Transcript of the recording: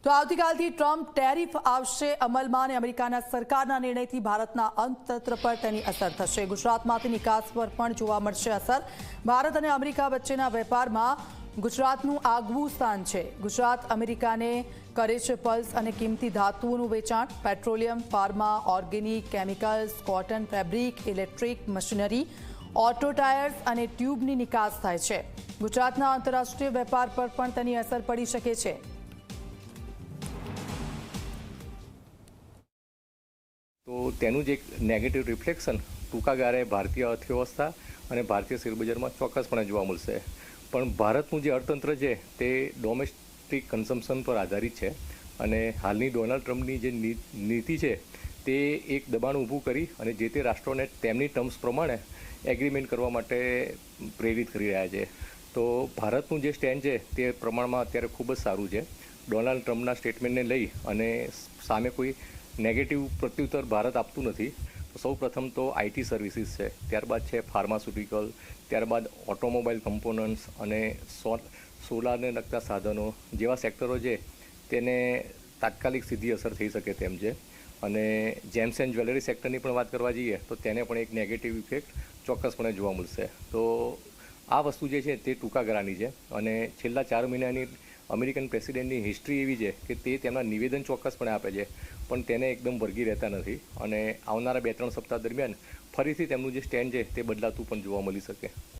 તો આવતીકાલથી Trump tariff આવશે અમલમાં અને અમેરિકાના સરકારના નિર્ણયથી ભારતના અર્થતંત્ર પર તેની અસર થશે। ગુજરાતમાંથી નિકાસ પર પણ જોવા મળશે અસર। ભારત અને અમેરિકા વચ્ચેના વેપારમાં ગુજરાતનું આગવું સ્થાન છે। ગુજરાત અમેરિકાને કરે છે પલ્સ અને કિંમતી ધાતુઓનું વેચાણ। Petroleum, pharma, organic, chemicals, cotton, fabric, electric machinery, auto tyres અને ટ્યુબની નિકાસ થાય છે। ગુજરાતના આંતરરાષ્ટ્રીય વેપાર પર પણ તેની અસર પડી શકે છે। તો તેનું જ એક નેગેટિવ રિફ્લેક્શન ટૂંકા ગાળે ભારતીય અર્થવ્યવસ્થા અને ભારતીય શેરબજારમાં ચોક્કસપણે જોવા મળશે। પણ ભારતનું જે અર્થતંત્ર છે તે ડોમેસ્ટિક કન્ઝમ્પશન પર આધારિત છે અને હાલની ડોનાલ્ડ ટ્રમ્પની જે નીતિ છે તે એક દબાણ ઊભું કરી અને જે તે રાષ્ટ્રોને તેમની ટર્મ્સ પ્રમાણે એગ્રીમેન્ટ કરવા માટે પ્રેરિત કરી રહ્યા છે। તો ભારતનું જે સ્ટેન્ડ છે તે પ્રમાણમાં અત્યારે ખૂબ જ સારું છે। ડોનાલ્ડ ટ્રમ્પના સ્ટેટમેન્ટને લઈ અને સામે કોઈ નેગેટિવ પ્રત્યુત્તર ભારત આપતું નથી। સૌ પ્રથમ તો આઈટી સર્વિસીસ છે, ત્યારબાદ છે ફાર્માસ્યુટિકલ, ત્યારબાદ ઓટોમોબાઈલ કમ્પોનન્ટ્સ અને સોલારને લગતા સાધનો જેવા સેક્ટરો છે તેને તાત્કાલિક સીધી અસર થઈ શકે તેમ છે। અને જેમ્સ એન્ડ જ્વેલરી સેક્ટરની પણ વાત કરવા જઈએ તો તેને પણ એક નેગેટિવ ઇફેક્ટ ચોક્કસપણે જોવા મળશે। તો આ વસ્તુ જે છે તે ટૂંકા ગાળાની છે અને છેલ્લા 4 મહિનાની અમેરિકન પ્રેસિડેન્ટની હિસ્ટ્રી એવી છે કે તે તેમના નિવેદન ચોક્કસપણે આપે છે પણ તેને એકદમ વળગી રહેતા નથી અને આવનારા 2-3 સપ્તાહ દરમિયાન ફરીથી તેમનું જે સ્ટેન્ડ છે તે બદલાતું પણ જોવા મળી શકે।